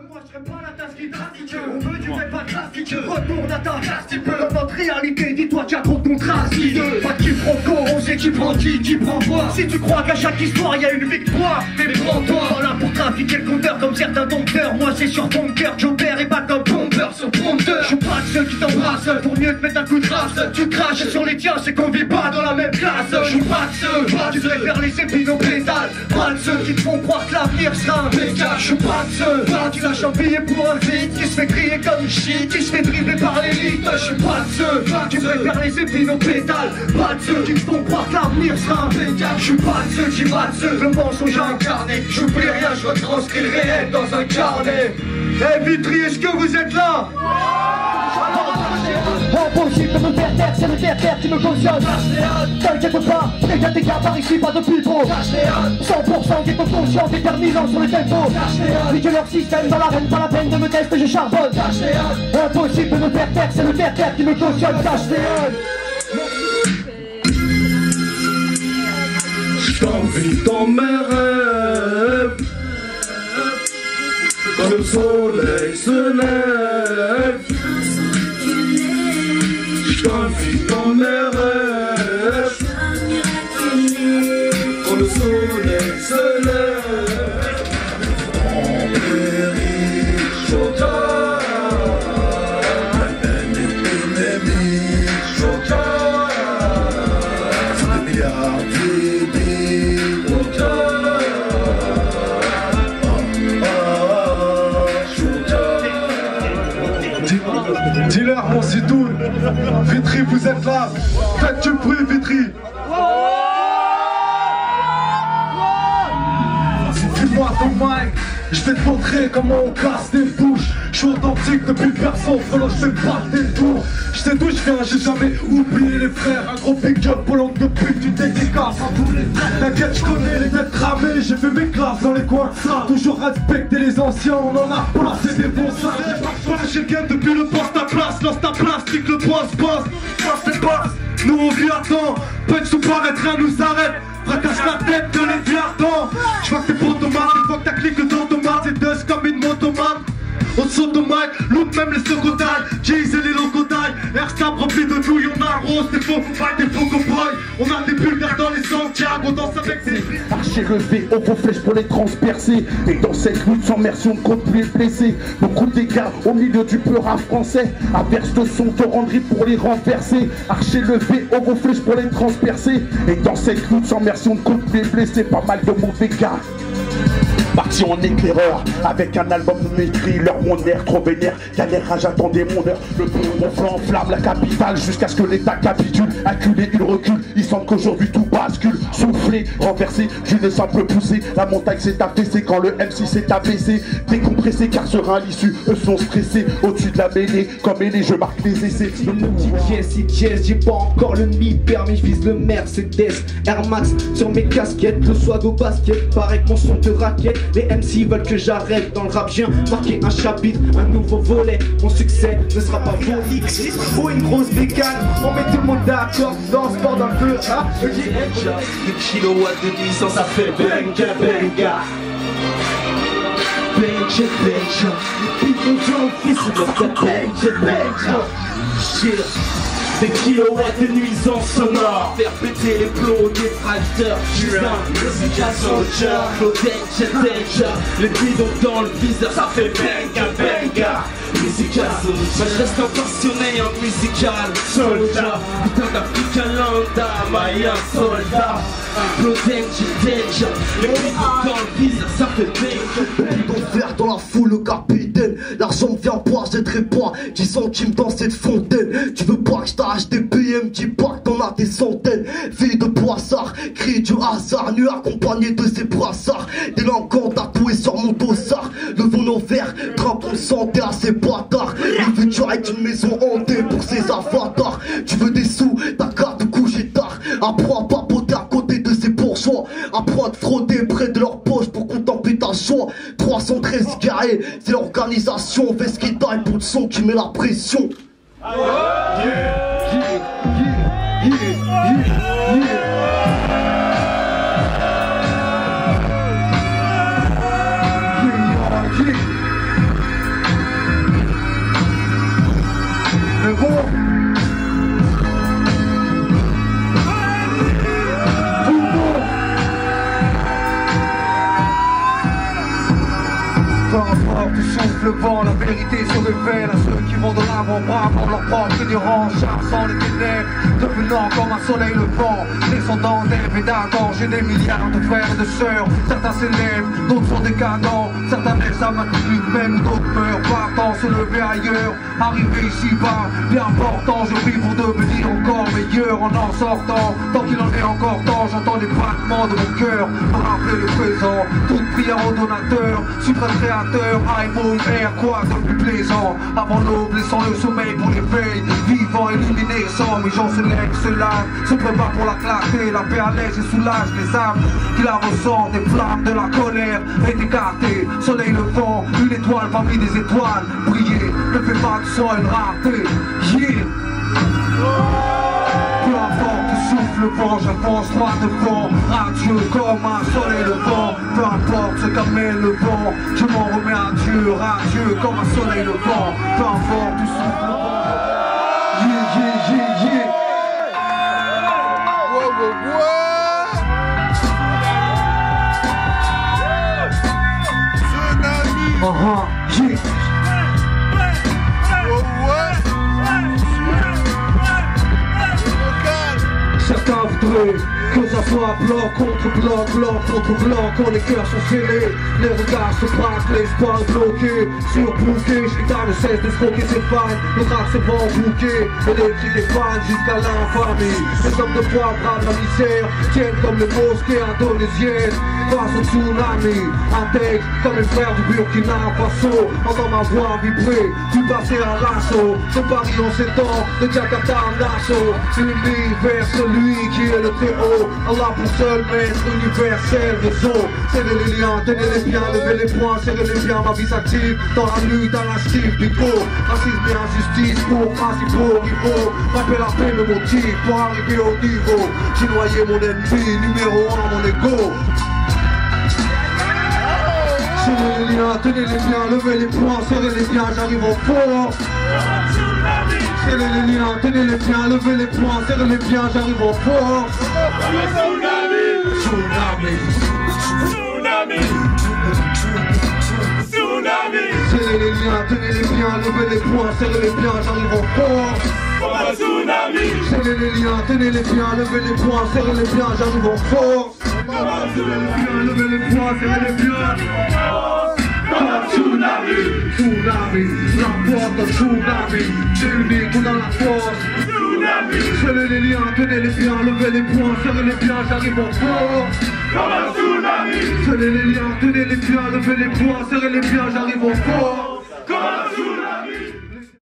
Moi je serais pas la tasse qui drastique. On veut du vrai pas classique. Retourne à ta classe, tu peux. Dans notre réalité, dis-toi qu'il y a trop de contrastes. Pas qui prend corps, on sait qui prend qui prend quoi. Si tu crois qu'à chaque histoire il y a une victoire, mais prends-toi. Voilà pour trafiquer le compteur comme certains dompteurs. Moi c'est sur ton cœur, j'opère et bat comme pompeur sur prompteur. Je suis pas de ceux qui t'embrassent pour mieux te mettre un coup de race. Tu craches sur les tiens, c'est qu'on vit pas dans la même classe. Je suis pas de ceux, tu devrais faire les épines au pétales. Pas de ceux qui te font croire que l'avenir sera impeccable. Je suis pas de ceux, tu lâches un billet pour un feat qui se fait crier comme shit, qui se fait dribbler par l'élite. Je suis pas de ceux, tu devrais faire les épines au pétales. Pas de ceux qui te font croire que l'avenir sera impeccable. Je suis pas de ceux qui battent ceux, le mensonge incarné. J'oublie rien, je retranscris le réel dans un carnet. Eh Vitry, est-ce que vous êtes là? Impossible de me faire taire, c'est le terre qui me cautionne. T'inquiète pas, regarde tes gars par ici, pas de pipeau. 100% ghetto conscient, déterminant sur le tempo. Nique leur système dans l'arène, pas la peine de me tester, je charbonne. Impossible de me faire taire, c'est le terre qui me cautionne. J't'envie dans mes rêves. Quand le soleil se lève, j't'envie dans mes rêves. Quand le soleil se lève, on périt Chota, la haine est ennemie Chota, c'est des milliards d'idées Chota. Dis-leur mon Sidoun, Vitry vous êtes là, faites du bruit Vitry. Dis-moi ton mic, je vais te montrer comment on casse des bouches. Je suis authentique depuis le berceau, frérot, je fais pas des tours. Je sais d'où je viens, j'ai jamais oublié les frères. Un gros big up pour l'oncle de pute, une dédicace à tous les frères. T'inquiète, je connais les têtes cramées, j'ai fait mes classes dans les coins. Toujours respecter les anciens, on en a placé des bons sages. J'ai le game depuis le poste à place, lance ta plastique, le boss, passe les passes. Nous on vit à temps, punch ou paraître, rien nous arrête. Fracasse la tête de les viardants. Je vois que t'es pour tomate, une fois que t'as cliqué dans tomate, c'est deux comme une motomate. On saute au mic, look même les secondaires, J's et les logodailles. Air sable rempli de douilles, on arrose des faux fight, des faux cowboys. On a des bulgares dans les Santiago, on danse avec des archer levé, on flèche pour les transpercer. Et dans cette lutte sans merci, on compte plus les blessés. Beaucoup de dégâts au milieu du peur français. Averse de son torrentry pour les renverser. Archer levé, on flèche pour les transpercer. Et dans cette lutte sans merci, on compte plus les blessés. Pas mal de mauvais gars. Parti en éclaireur, avec un album écrit, leur mon air trop vénère, y'a les rages, attendez mon heure, le mon flanc enflamme la capitale jusqu'à ce que l'état capitule, acculé, il recule, il semble qu'aujourd'hui tout bascule, soufflé, renversé, d'une simple poussée, la montagne s'est affaissée quand le MC s'est abaissé, décompressé car serein l'issue, eux sont stressés, au-dessus de la mêlée, comme ailé je marque les essais. Le petit jazz, j'ai pas encore le mi-permis, je vise le Mercedes, Air Max sur mes casquettes, le swag au basket, pareil que mon son te raquette. Les MC veulent que j'arrête dans le rap, j'ai marqué un chapitre, un nouveau volet. Mon succès ne sera pas volé. Il faut une grosse bécane, on met tout le monde d'accord dans ce sport dans le feu. Des kilowatts de puissance, ça fait benga, benga. Benja, benja, les people don't fils de notre benja, benja. Shit. Des kilowatts de nuisance sonore, faire péter les plombs des tracteurs. Justin, Musica Soldier, Claudette, Danger. Les bidons dans le viseur, ça fait benga, benga. Musica Soldier, moi je reste un passionné en musical soldat. Putain d'Africain lambda, Maya soldat. Claudette, Danger. Les bidons dans le viseur, ça fait benga. Bidon vert dans la foule, le capitaine. L'argent me vient pas, je très pas 10 centimes dans cette fontaine. Tu veux pas que je t'arrache des PM, dis pas que t'en as des centaines. Fille de poissard, crie du hasard, nu accompagné de ses brassards. Délinquant tatoué sur mon dossard. Levons nos verres, drapeau santé à ces bâtards. Le futur est une maison hantée pour ses avatars. Tu veux des sous, t'as qu'à te coucher tard. Apprends à papoter à côté de ces bourgeois. Apprends à te frotter près de leur poche pour contempler ta joie. 313 guerriers, c'est l'organisation. Fais ce qui taille pour le son qui met la pression. Peu importe où souffle le vent, la vérité se révèle à ceux qui vont de l'avant-bras pour leur propre ignorance, chassant les ténèbres, devenant comme un soleil levant, descendant d'Ève et d'Adam. J'ai des milliards de frères et de sœurs, certains s'élèvent, d'autres sont décadents, certains naissent à plus même d'autres meurent, partant se lever ailleurs, arriver ici-bas, bien important, je prie pour devenir encore meilleur en sortant, tant qu'il en est encore temps, j'entends les battements de mon cœur, me rappeler le présent, toute prière au donateur, suprême créateur, high moon, air, quoi de plus plaisant, avant l'aube, laissant le sommeil pour l'éveil, vivant, illuminé, sans mes gens se lèvent, se lavent, se préparent pour la clarté, la paix allège et soulage les âmes qui la ressentent, des flammes de la colère est écartée, soleil levant, une étoile parmi des étoiles, briller, ne fait pas de sang une rareté, yeah. Peu importe où souffle le vent, j'avance droit devant, radieux comme un soleil levant. Peu importe ce qu'amène le vent, je m'en remets à Dieu, radieux comme un soleil levant. Peu importe où souffle le vent. Yeah, yeah, yeah, yeah. Yeah. Certains voudraient que ça soit bloc contre bloc, bloc contre bloc, quand les cœurs sont scellés, les regards se braquent, l'espoir est bloqué, surbooké, l'État ne cesse de smoker ses fans, le rap se vend en bouquet, et les cris des fans jusqu'à l'infamie. Les hommes de foi bravent la misère, tiennent comme les mosquées indonésiennes, face au tsunami, intègre comme les frères du Burkina Faso, entends ma voix vibrer, du passé à l'assaut, de Paris en 7 ans, de Jakarta à Nassau, l'univers celui qui est le très haut, Allah pour seul maître universel réseau, serrez les liens, tenez les biens, levez les poings, serrez les biens, ma vie s'active, dans la lutte à l'instinct du go, racisme et injustice pour principaux rivaux, rappel à paix me motive pour arriver au niveau, j'ai noyé mon ennemi, numéro 1 mon ego. Serrez les liens, tenez les biens, levez les poings, serrez les biens, j'arrive en force. Serrez les liens, tenez les biens, levez les poings, serrez les biens, j'arrive en force. Tsunami. Serrez les liens, tenez les biens, levez les poings, serrez les biens, j'arrive en force. Serrez les liens, tenez les biens, levez les poings, serrez les biens, j'arrive en force. Levez les poings, serrez les biens. Tsunami, tsunami, la porte d'un tsunami, c'est unique, on a la force. Tsunami, serrez les liens, tenez les biens, levez les poings, serrez les biens, j'arrive en force. Comme un tsunami, serrez les liens, tenez les biens, levez les poings, serrez les biens, j'arrive en force.